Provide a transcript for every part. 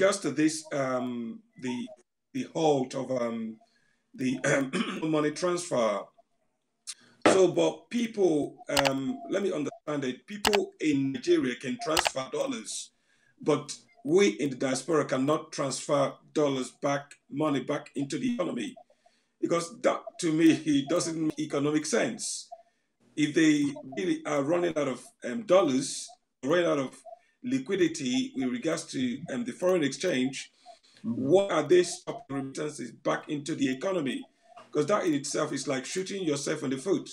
regards to this, the halt of the money transfer. So, but people, let me understand it. People in Nigeria can transfer dollars, but we in the diaspora cannot transfer dollars back, money back into the economy, because that to me it doesn't make economic sense. If they really are running out of dollars, running out of liquidity with regards to the foreign exchange, Mhm. why are they stopping remittances back into the economy? Because that in itself is like shooting yourself in the foot.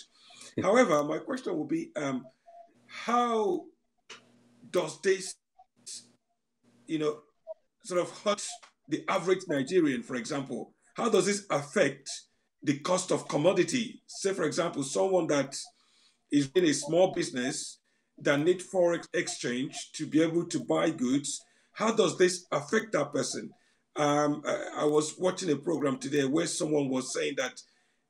However, my question will be, how does this, you know, sort of hurt the average Nigerian, for example? How does this affect the cost of commodity? Say, for example, someone that is in a small business that need forex exchange to be able to buy goods. How does this affect that person? I was watching a program today where someone was saying that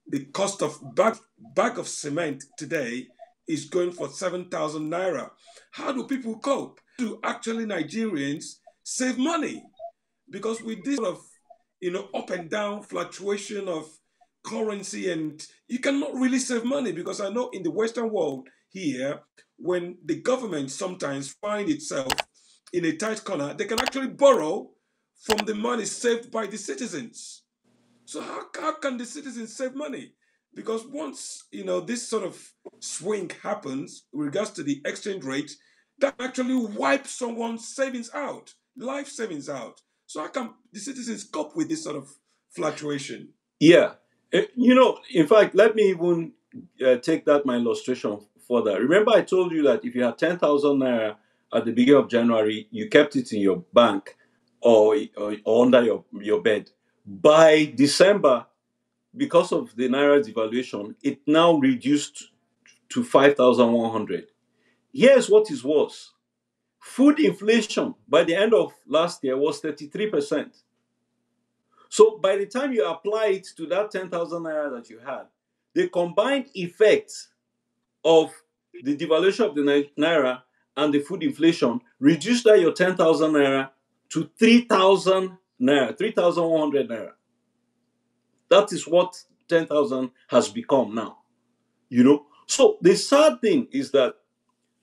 the cost of bag of cement today is going for 7,000 naira. How do people cope? Do actually Nigerians save money? Because with this sort of up and down fluctuation of currency, and you cannot really save money, because I know in the Western world here, when the government sometimes find itself in a tight corner, they can actually borrow from the money saved by the citizens. So how can the citizens save money? Because once this sort of swing happens with regards to the exchange rate, that actually wipes someone's savings out, life savings out. So how can the citizens cope with this sort of fluctuation? Yeah. In fact, let me even take that my illustration further. Remember, I told you that if you had 10,000 naira at the beginning of January, you kept it in your bank or under your bed. By December, because of the naira devaluation, it now reduced to 5,100. Here's what is worse. Food inflation by the end of last year was 33%. So by the time you apply it to that 10,000 naira that you had, the combined effect of the devaluation of the naira and the food inflation reduced that your 10,000 naira to 3,000 naira, 3,100 naira. That is what 10,000 has become now. So the sad thing is that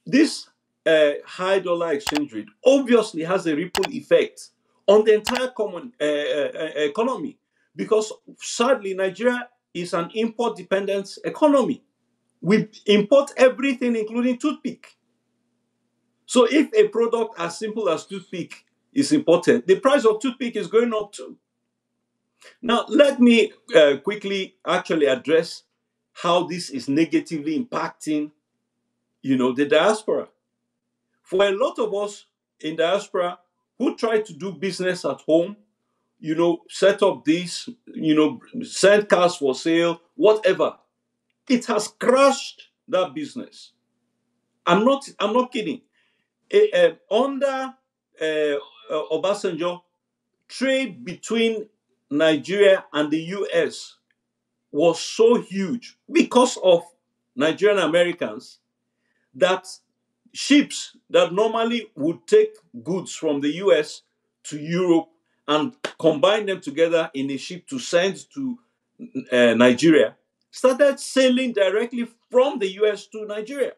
this high dollar exchange rate obviously has a ripple effect on the entire common economy, because sadly Nigeria is an import dependent economy. We import everything, including toothpick. So if a product as simple as toothpick is imported, the price of toothpick is going up too. Now, let me quickly actually address how this is negatively impacting, the diaspora. For a lot of us in diaspora who try to do business at home, set up this, send cars for sale, whatever, it has crashed that business. I'm not kidding. Under Obasanjo, trade between Nigeria and the US was so huge because of Nigerian Americans that ships that normally would take goods from the US to Europe and combine them together in a ship to send to Nigeria started sailing directly from the US to Nigeria.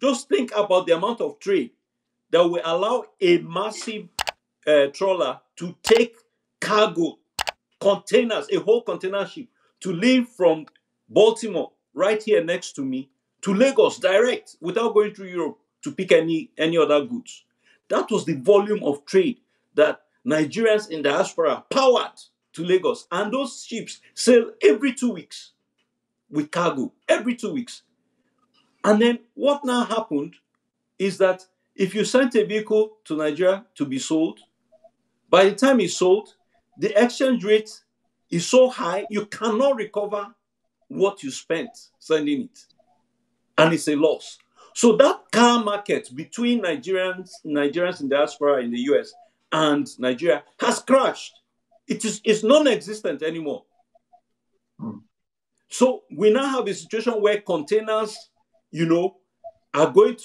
Just think about the amount of trade that will allow a massive trawler to take cargo, containers, a whole container ship, to leave from Baltimore, right here next to me, to Lagos direct without going through Europe to pick any other goods. That was the volume of trade that Nigerians in diaspora powered to Lagos. And those ships sail every 2 weeks with cargo, every 2 weeks. And then what now happened is that if you sent a vehicle to Nigeria to be sold, by the time it's sold, the exchange rate is so high, you cannot recover what you spent sending it. And it's a loss. So that car market between Nigerians in diaspora in the US and Nigeria has crashed. It's non-existent anymore. So we now have a situation where containers, ships are going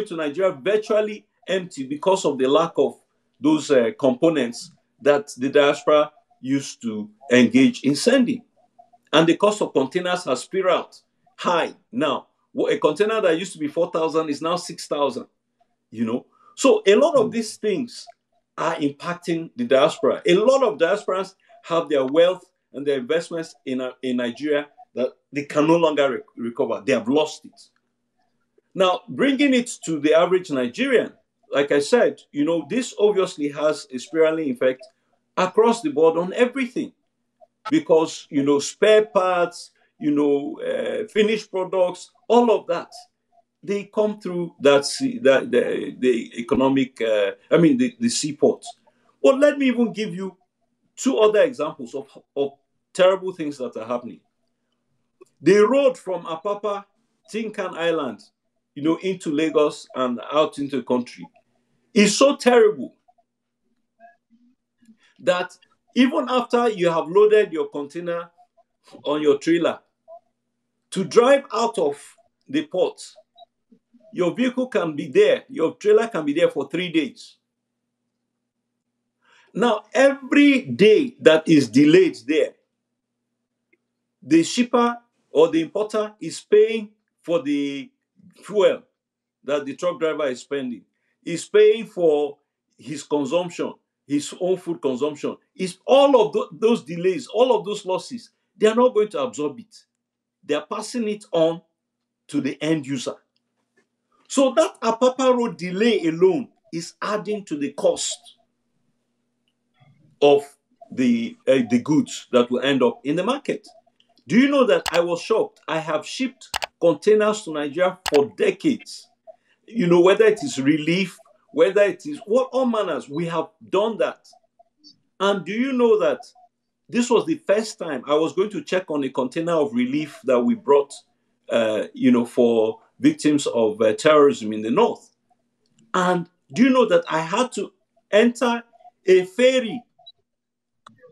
to Nigeria virtually empty because of the lack of those components that the diaspora used to engage in sending. And the cost of containers has spiraled high now. A container that used to be 4,000 is now 6,000, you know. So a lot of these things are impacting the diaspora. A lot of diasporans have their wealth and their investments in Nigeria that they can no longer recover. They have lost it. Now, bringing it to the average Nigerian, like I said, this obviously has a spiraling effect across the board on everything. Because, spare parts, finished products, all of that, they come through the economic, the seaport. But let me even give you two other examples of terrible things that are happening. The road from Apapa, Tinkan Island, into Lagos and out into the country is so terrible that even after you have loaded your container on your trailer, to drive out of the port, your vehicle can be there, your trailer can be there for 3 days. Now, every day that is delayed there, the shipper or the importer is paying for the fuel that the truck driver is spending. He's paying for his consumption, his own food consumption. Is all of those delays, all of those losses, they are not going to absorb it. They are passing it on to the end user. So that Apapa Road delay alone is adding to the cost of the goods that will end up in the market. Do you know that I was shocked? I have shipped containers to Nigeria for decades. Whether it is relief, whether it is all manners, we have done that. And do you know that this was the first time I was going to check on a container of relief that we brought, for victims of terrorism in the north. And do you know that I had to enter a ferry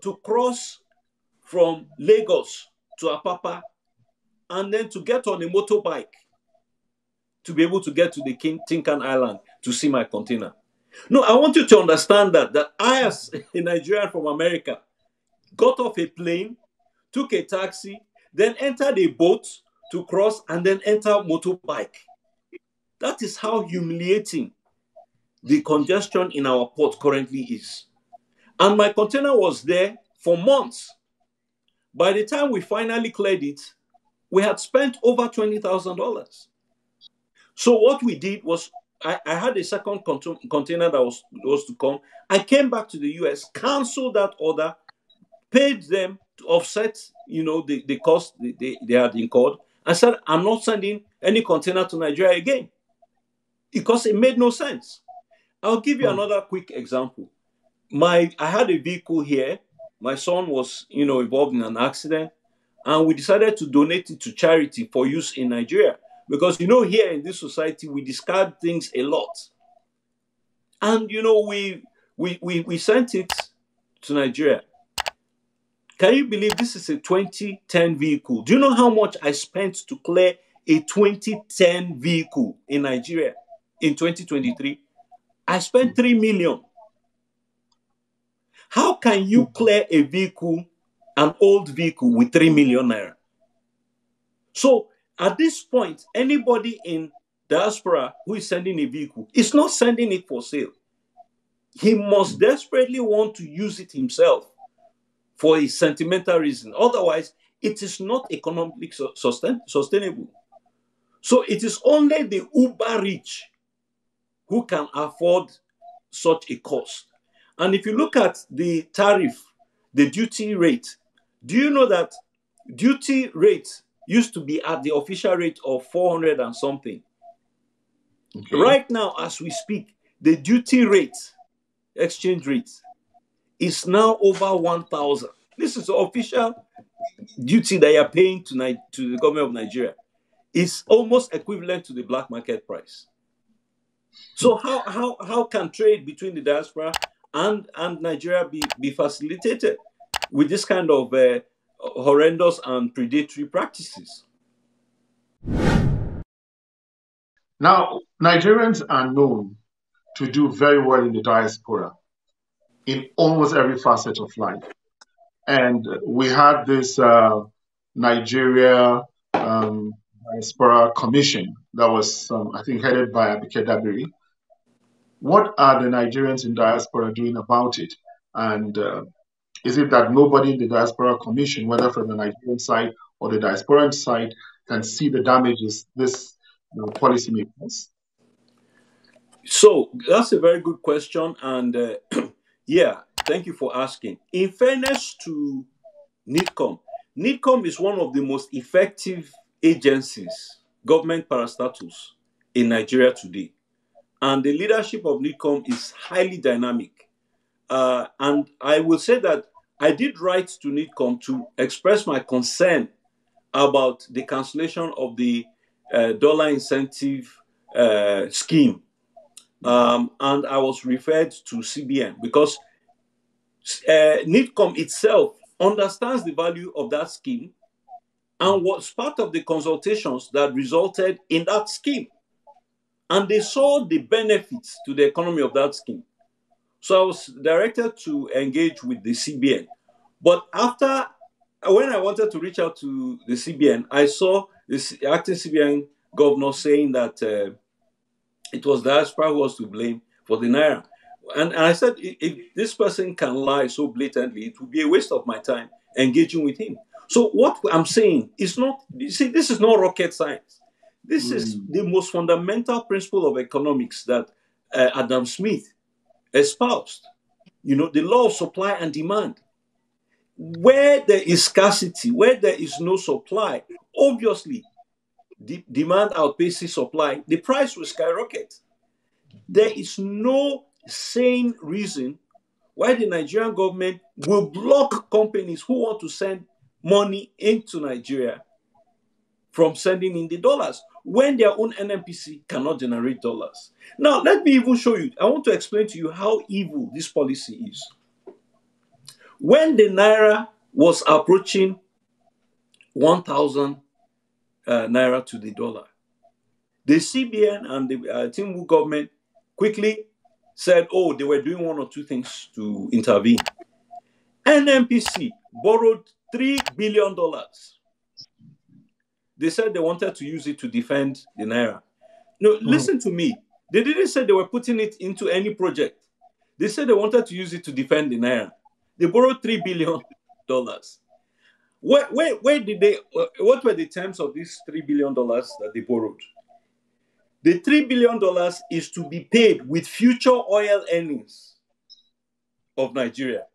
to cross from Lagos to Apapa and then to get on a motorbike to be able to get to the Tinkan Island to see my container? No, I want you to understand that I, as a Nigerian from America, got off a plane, took a taxi, then entered a boat to cross, and then enter motorbike. That is how humiliating the congestion in our port currently is. And my container was there for months. By the time we finally cleared it, we had spent over $20,000. So what we did was, I had a second container that was to come. I came back to the US, canceled that order, paid them to offset, the cost they had incurred, and said, I'm not sending any container to Nigeria again, because it made no sense. I'll give you another quick example. I had a vehicle here. My son was, involved in an accident, and we decided to donate it to charity for use in Nigeria. Because, here in this society, we discard things a lot. And, we sent it to Nigeria. Can you believe this is a 2010 vehicle? Do you know how much I spent to clear a 2010 vehicle in Nigeria in 2023? I spent 3 million. How can you clear a vehicle, an old vehicle, with 3 million naira? So at this point, anybody in diaspora who is sending a vehicle is not sending it for sale. He must desperately want to use it himself for a sentimental reason. Otherwise, it is not economically sustainable. So it is only the uber rich who can afford such a cost. And if you look at the tariff, the duty rate, do you know that duty rate used to be at the official rate of 400 and something? Okay. Right now, as we speak, the duty rate, exchange rate, is now over 1,000. This is the official duty that you're paying to the government of Nigeria. It's almost equivalent to the black market price. So how can trade between the diaspora and Nigeria be facilitated with this kind of horrendous and predatory practices? Now, Nigerians are known to do very well in the diaspora. in almost every facet of life. And we had this Nigeria diaspora commission that was, I think, headed by Abike Dabiri. What are the Nigerians in diaspora doing about it? And is it that nobody in the diaspora commission, whether from the Nigerian side or the diasporan side, can see the damages this policy may cause? So that's a very good question, and yeah, thank you for asking. In fairness to NIDCOM, NIDCOM is one of the most effective agencies, government parastatals in Nigeria today, and the leadership of NIDCOM is highly dynamic. And I will say that I did write to NIDCOM to express my concern about the cancellation of the dollar incentive scheme. And I was referred to CBN because NIDCOM itself understands the value of that scheme and was part of the consultations that resulted in that scheme. And they saw the benefits to the economy of that scheme. So I was directed to engage with the CBN. But when I wanted to reach out to the CBN, I saw the acting CBN governor saying that it was the diaspora who was to blame for the naira. And I said, if this person can lie so blatantly, it would be a waste of my time engaging with him. So what I'm saying is not, you see, this is not rocket science. This is the most fundamental principle of economics that Adam Smith espoused. You know, the law of supply and demand. Where there is scarcity, where there is no supply, obviously, demand outpaces supply, the price will skyrocket. There is no sane reason why the Nigerian government will block companies who want to send money into Nigeria from sending in the dollars when their own NNPC cannot generate dollars. Now, let me even show you. I want to explain to you how evil this policy is. When the naira was approaching 1,000 naira to the dollar, the CBN and the Tinubu government quickly said, oh, they were doing one or two things to intervene. NNPC borrowed $3 billion. They said they wanted to use it to defend the naira. No, listen to me. They didn't say they were putting it into any project. They said they wanted to use it to defend the naira. They borrowed $3 billion. Where did they? What were the terms of these $3 billion that they borrowed? The $3 billion is to be paid with future oil earnings of Nigeria.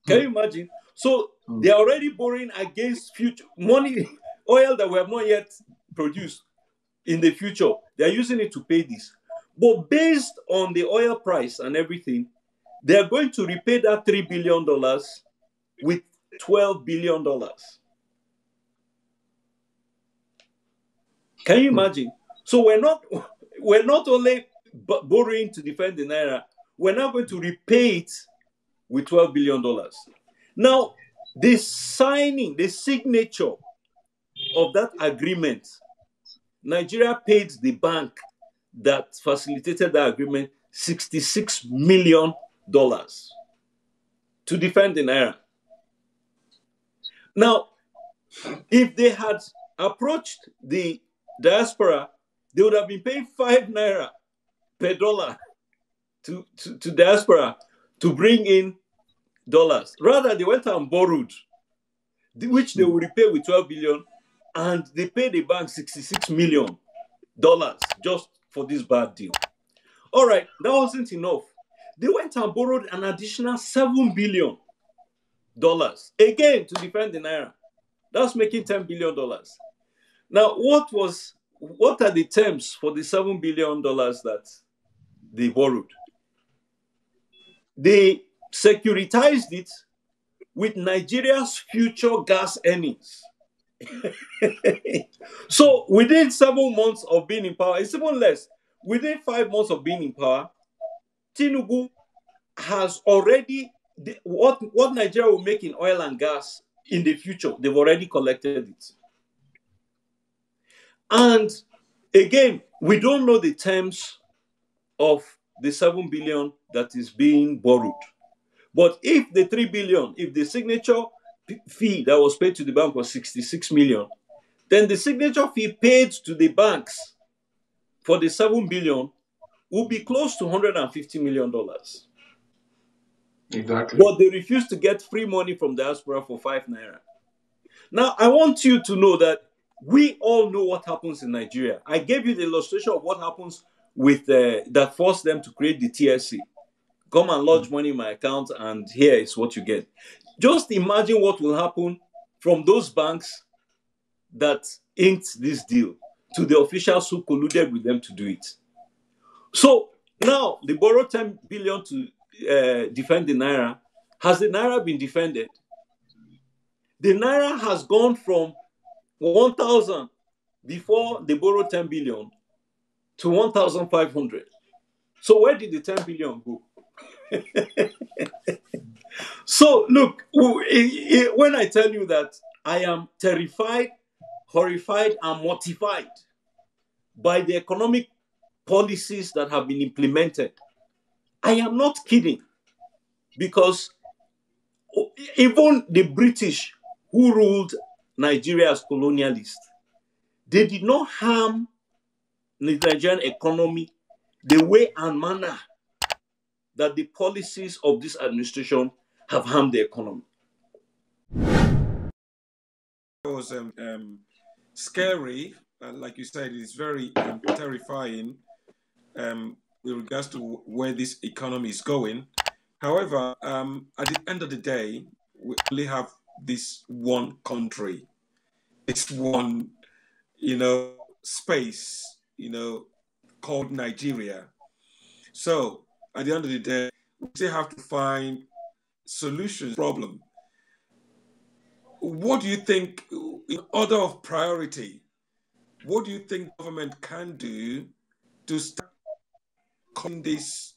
Can you imagine? So they are already borrowing against future money, oil that we have not yet produced in the future. They are using it to pay this. But based on the oil price and everything, they are going to repay that $3 billion with $12 billion. Can you imagine? So we're not only borrowing to defend the naira, we're now going to repay it with $12 billion. Now, the signature of that agreement, Nigeria paid the bank that facilitated that agreement $66 million to defend the naira. Now, if they had approached the diaspora, they would have been paying 5 naira per dollar to diaspora to bring in dollars. Rather, they went and borrowed, which they will repay with 12 billion, and they paid the bank $66 million just for this bad deal. All right, that wasn't enough. They went and borrowed an additional $7 billion again to defend the naira. That's making $10 billion. Now, what are the terms for the $7 billion that they borrowed? They securitized it with Nigeria's future gas earnings. So within 7 months of being in power, it's even less. Within 5 months of being in power, Tinubu has already what Nigeria will make in oil and gas in the future. They've already collected it. And again, we don't know the terms of the 7 billion that is being borrowed. But if the 3 billion, if the signature fee that was paid to the bank was 66 million, then the signature fee paid to the banks for the 7 billion will be close to $150 million. Exactly. But they refuse to get free money from diaspora for 5 naira. Now, I want you to know that we all know what happens in Nigeria. I gave you the illustration of what happens with that forced them to create the TSC. Come and lodge money in my account, and here is what you get. Just imagine what will happen from those banks that inked this deal to the officials who colluded with them to do it. So now they borrowed 10 billion to defend the naira. Has the naira been defended? The naira has gone from 1,000 before they borrowed 10 billion to 1,500. So where did the 10 billion go? So look, when I tell you that I am terrified, horrified, and mortified by the economic policies that have been implemented, I am not kidding. Because even the British who ruled Nigeria as colonialists, they did not harm the Nigerian economy the way and manner that the policies of this administration have harmed the economy. It was scary, like you said, it's very terrifying with regards to where this economy is going. However, at the end of the day, we only have this one country, this one, space, called Nigeria. So at the end of the day, we still have to find solutions to the problem. What do you think, in order of priority, what do you think government can do to start coming this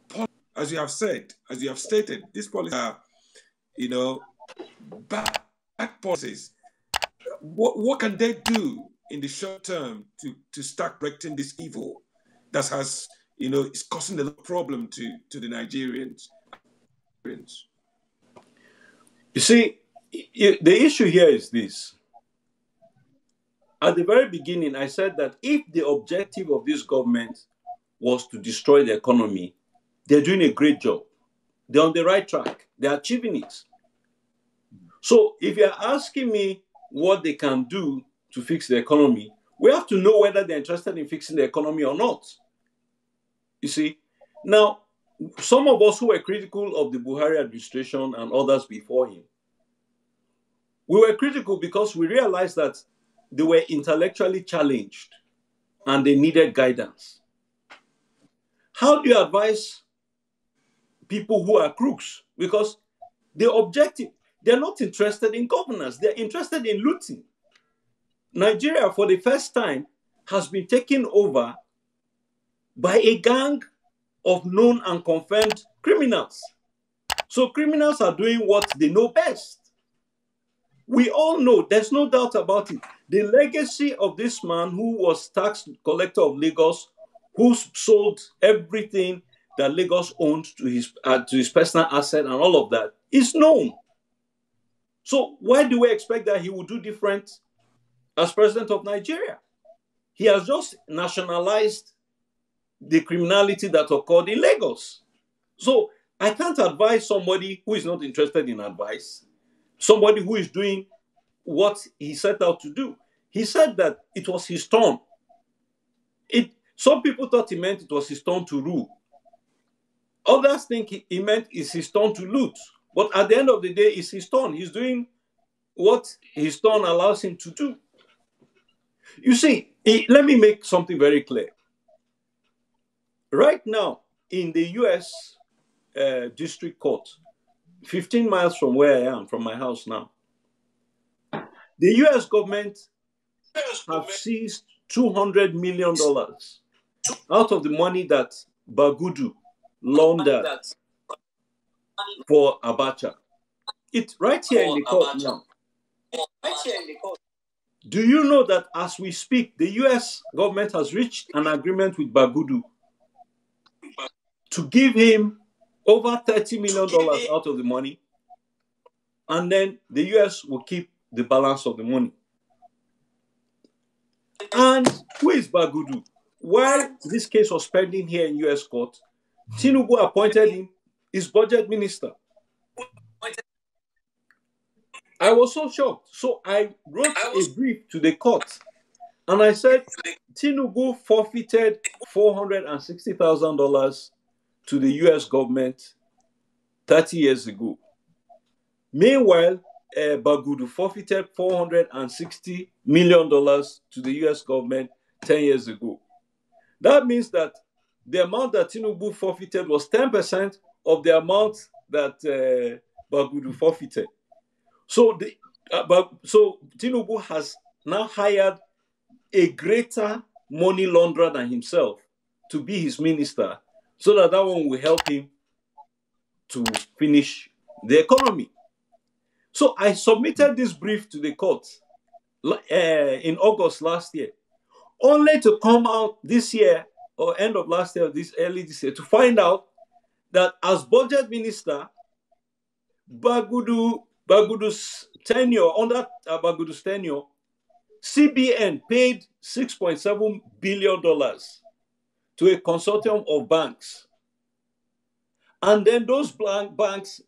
policy? As you have said, as you have stated, these policies are, bad policies. What can they do in the short term to start correcting this evil that has, is causing a lot of problem to the Nigerians? You see, the issue here is this. At the very beginning, I said that if the objective of this government was to destroy the economy, they're doing a great job. They're on the right track. They're achieving it. So if you're asking me what they can do to fix the economy, we have to know whether they're interested in fixing the economy or not. You see, now, some of us who were critical of the Buhari administration and others before him, we were critical because we realized that they were intellectually challenged and they needed guidance. How do you advise people who are crooks? Because the objective, they're not interested in governance, they're interested in looting. Nigeria, for the first time, has been taken over by a gang of known and confirmed criminals. So criminals are doing what they know best. We all know, there's no doubt about it. The legacy of this man who was tax collector of Lagos, who sold everything that Lagos owned to his personal asset and all of that, is known. So why do we expect that he will do different as president of Nigeria? He has just nationalized the criminality that occurred in Lagos. So I can't advise somebody who is not interested in advice, somebody who is doing what he set out to do. He said that it was his turn. Some people thought he meant it was his turn to rule. Others think he meant it's his turn to loot. But at the end of the day, it's his turn. He's doing what his turn allows him to do. You see, let me make something very clear. Right now, in the US District Court, 15 miles from where I am, from my house now, the US government have seized $200 million out of the money that Bagudu laundered for Abacha. It's right here in the court now. Do you know that as we speak, the US government has reached an agreement with Bagudu to give him over $30 million out of the money, and then the US will keep the balance of the money. And who is Bagudu? While this case was pending here in US court, Tinubu appointed him his budget minister. I was so shocked. So I wrote a brief to the court, and I said Tinubu forfeited $460,000 to the US government 30 years ago. Meanwhile, Bagudu forfeited $460 million to the US government 10 years ago. That means that the amount that Tinubu forfeited was 10% of the amount that Bagudu forfeited. So, so Tinubu has now hired a greater money launderer than himself to be his minister, so that one will help him to finish the economy. So I submitted this brief to the court in August last year, only to come out this year or end of last year, early this year, to find out that as budget minister, Bagudu's tenure, under Bagudu's tenure, CBN paid $6.7 billion to a consortium of banks. And then those banks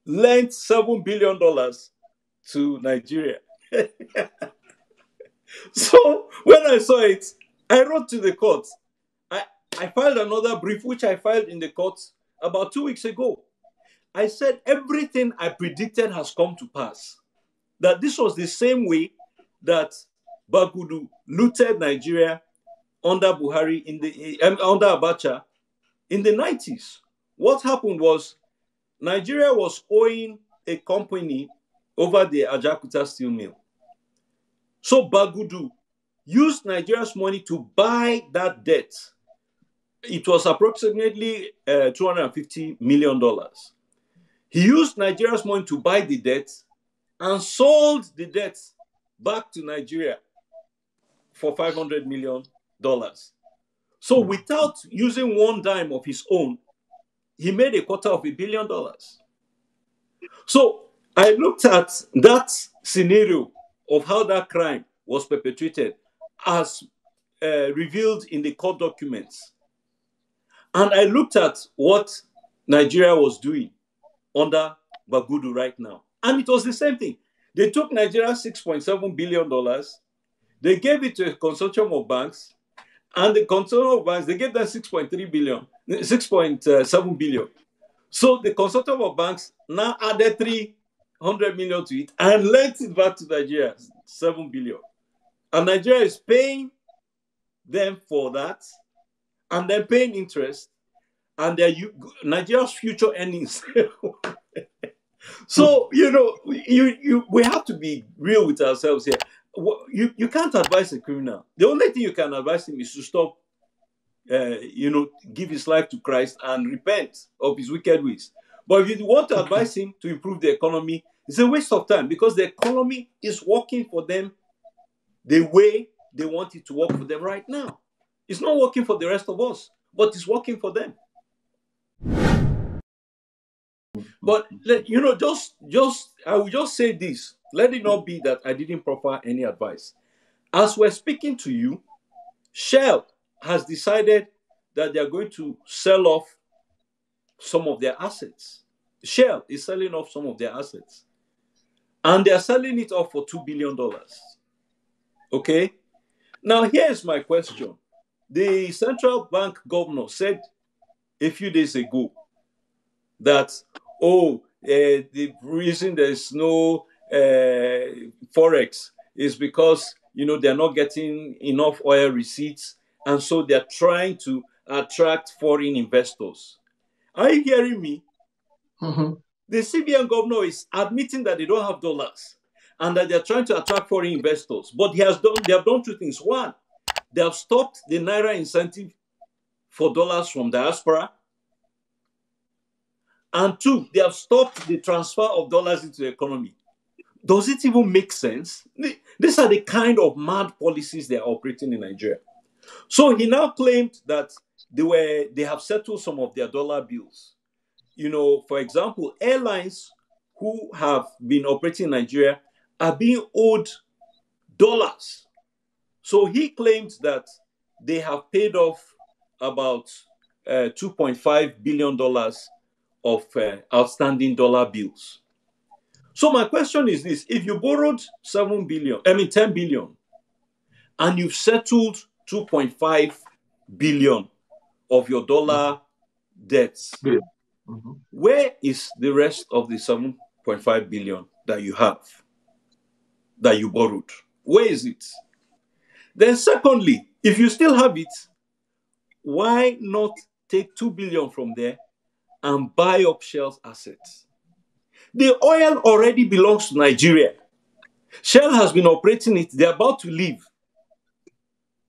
lent $7 billion to Nigeria. So when I saw it, I wrote to the court. I filed another brief, which I filed in the court about 2 weeks ago. I said everything I predicted has come to pass. That this was the same way that Bagudu looted Nigeria under Buhari under Abacha in the 90s. What happened was Nigeria was owing a company over the Ajakuta steel mill. So Bagudu used Nigeria's money to buy that debt. It was approximately $250 million. He used Nigeria's money to buy the debt and sold the debt back to Nigeria for $500 million. So without using one dime of his own, he made $250 million. So I looked at that scenario of how that crime was perpetrated as revealed in the court documents. And I looked at what Nigeria was doing under Bagudu right now. And it was the same thing. They took Nigeria's $6.7 billion, they gave it to a consortium of banks, and the consortium of banks, they gave them $6.7 billion. So the consortium of banks now added $300 million to it and lent it back to Nigeria, $7 billion. And Nigeria is paying them for that, and then paying interest, and Nigeria's future earnings. So, we have to be real with ourselves here. You can't advise a criminal. The only thing you can advise him is to stop, give his life to Christ and repent of his wicked ways. But if you want to advise him to improve the economy, it's a waste of time, because the economy is working for them the way they want it to work for them right now. It's not working for the rest of us, but it's working for them. But I will just say this. Let it not be that I didn't proffer any advice. As we're speaking to you, Shell has decided that they are going to sell off some of their assets. Shell is selling off some of their assets. And they are selling it off for $2 billion. Okay? Now, here's my question. The central bank governor said a few days ago that, the reason there's no Forex is because, they're not getting enough oil receipts, and so they're trying to attract foreign investors. Are you hearing me? Mm-hmm. The CBN governor is admitting that they don't have dollars and that they're trying to attract foreign investors. But they have done two things. One, they have stopped the Naira incentive for dollars from diaspora. And two, they have stopped the transfer of dollars into the economy. Does it even make sense? These are the kind of mad policies they are operating in Nigeria. So he now claimed that they have settled some of their dollar bills. for example, airlines who have been operating in Nigeria are being owed dollars. So he claims that they have paid off about $2.5 billion of outstanding dollar bills. So my question is this: if you borrowed 10 billion, and you've settled 2.5 billion of your dollar debts, Yeah. Mhm. where is the rest of the 7.5 billion that you have, that you borrowed? Where is it? Then secondly, if you still have it, why not take 2 billion from there and buy up Shell's assets? The oil already belongs to Nigeria. Shell has been operating it. They're about to leave.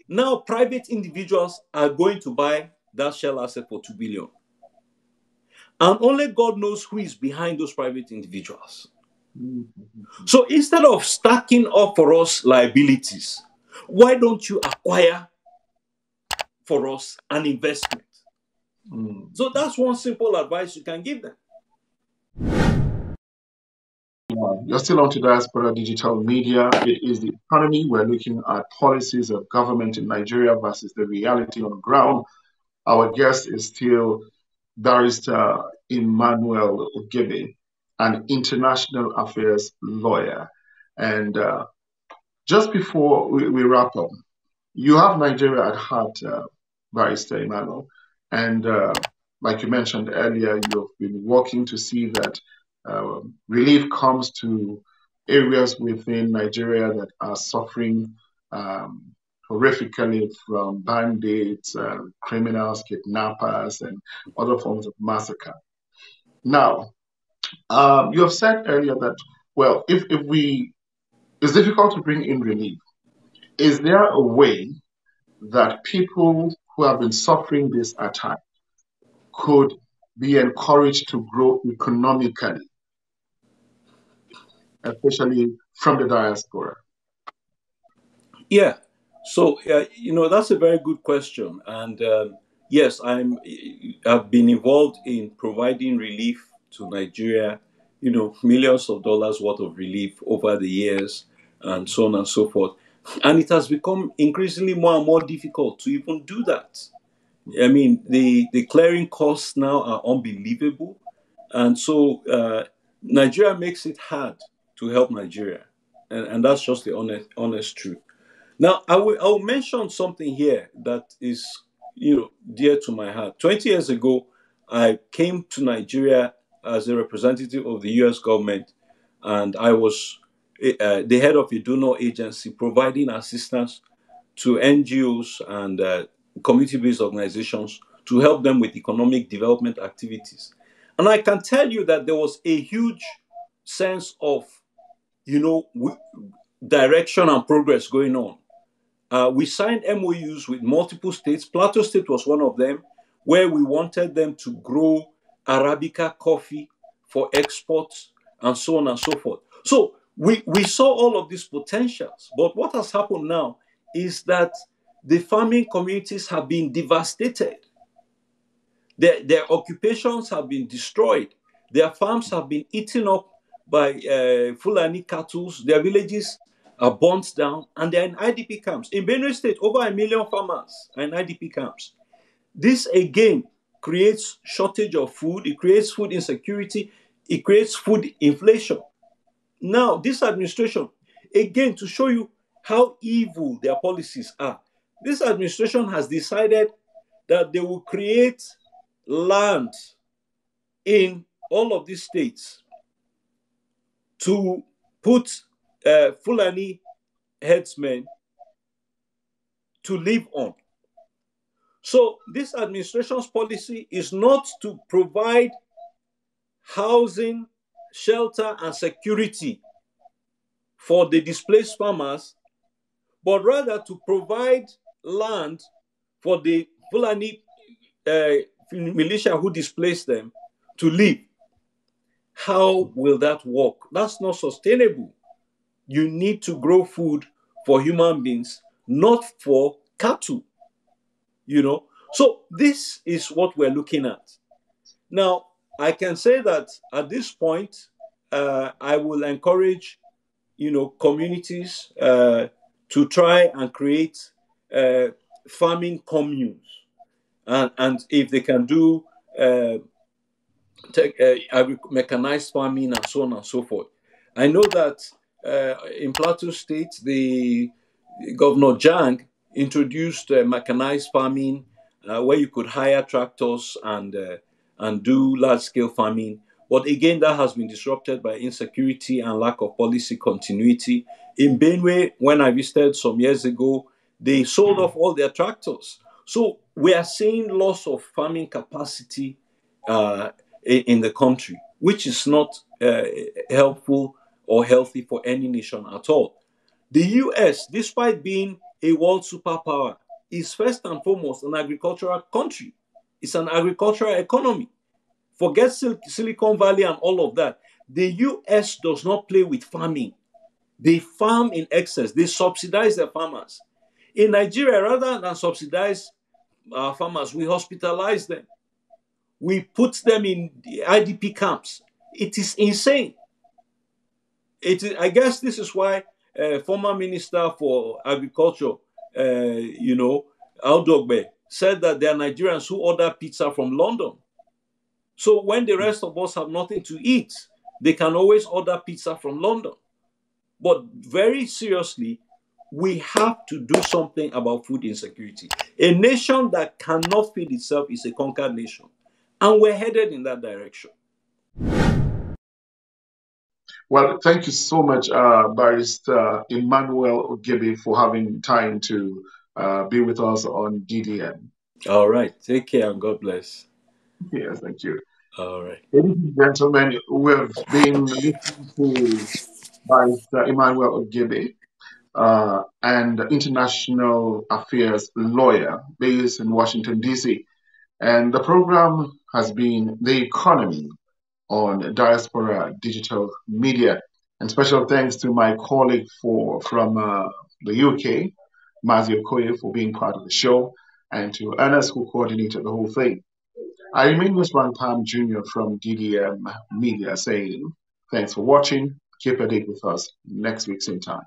Now, private individuals are going to buy that Shell asset for 2 billion. And only God knows who is behind those private individuals. Mhm. So instead of stacking up for us liabilities, why don't you acquire for us an investment? Mm. So that's one simple advice you can give them. You're still on to Diaspora Digital Media. It is the economy. We're looking at policies of government in Nigeria versus the reality on the ground. Our guest is still Barrister Emmanuel Ogebe, an international affairs lawyer. And just before we wrap up, you have Nigeria at heart, Barrister Emmanuel. And like you mentioned earlier, you've been working to see that relief comes to areas within Nigeria that are suffering um, horrifically from bandits, criminals, kidnappers, and other forms of massacre. Now, you have said earlier that, well, if we, it's difficult to bring in relief. Is there a way that people who have been suffering this attack could be encouraged to grow economically, especially from the diaspora? Yeah. So that's a very good question, and yes, I've been involved in providing relief to Nigeria. Millions of dollars worth of relief over the years, and so on and so forth. And it has become increasingly more and more difficult to even do that. I mean, the clearing costs now are unbelievable, and so Nigeria makes it hard to help Nigeria, and that's just the honest truth. Now, I will mention something here that is, dear to my heart. 20 years ago, I came to Nigeria as a representative of the US government, and I was the head of a donor agency providing assistance to NGOs and community-based organizations to help them with economic development activities. And I can tell you that there was a huge sense of, direction and progress going on. We signed MOUs with multiple states. Plateau State was one of them, where we wanted them to grow Arabica coffee for exports and so on and so forth. So we saw all of these potentials. But what has happened now is that the farming communities have been devastated. Their occupations have been destroyed. Their farms have been eaten up by Fulani cattle. Their villages are burnt down, and they're in IDP camps. In Benue State, over 1 million farmers are in IDP camps. This again creates shortage of food. It creates food insecurity. It creates food inflation. Now, this administration, again, to show you how evil their policies are, this administration has decided that they will create land in all of these states to put Fulani headsmen to live on. So this administration's policy is not to provide housing, shelter, and security for the displaced farmers, but rather to provide land for the Fulani militia who displaced them to live. How will that work? That's not sustainable. You need to grow food for human beings, not for cattle. So this is what we're looking at. Now, I can say that at this point, I will encourage, communities to try and create uh, farming communes, and if they can do mechanized farming and so on and so forth. I know that in Plateau State, the Governor Jang introduced mechanized farming, where you could hire tractors and do large scale farming. But again, that has been disrupted by insecurity and lack of policy continuity. In Benue, when I visited some years ago, they sold off all their tractors. So we are seeing loss of farming capacity uh, in the country, which is not helpful or healthy for any nation at all. The US, despite being a world superpower, is first and foremost an agricultural country. It's an agricultural economy. Forget Silicon Valley and all of that. The US does not play with farming. They farm in excess. They subsidize their farmers. In Nigeria, rather than subsidize our farmers, we hospitalize them. We put them in the IDP camps. It is insane. I guess this is why former Minister for Agriculture, Ogebe, said that there are Nigerians who order pizza from London. So when the rest of us have nothing to eat, they can always order pizza from London. But very seriously, we have to do something about food insecurity. A nation that cannot feed itself is a conquered nation. And we're headed in that direction. Well, thank you so much, Barrister Emmanuel Ogebe, for having time to be with us on DDN. All right. Take care and God bless. Yes, thank you. All right. Ladies and gentlemen, we've been listening to Barrister Emmanuel Ogebe, and international affairs lawyer based in Washington, D.C. And the program has been The Economy on Diaspora Digital Media. And special thanks to my colleague from the UK, Mazio Koye, for being part of the show, and to Ernest, who coordinated the whole thing. I remain Wiswan Palm Jr. from DDM Media saying, thanks for watching. Keep a date with us next week, same time.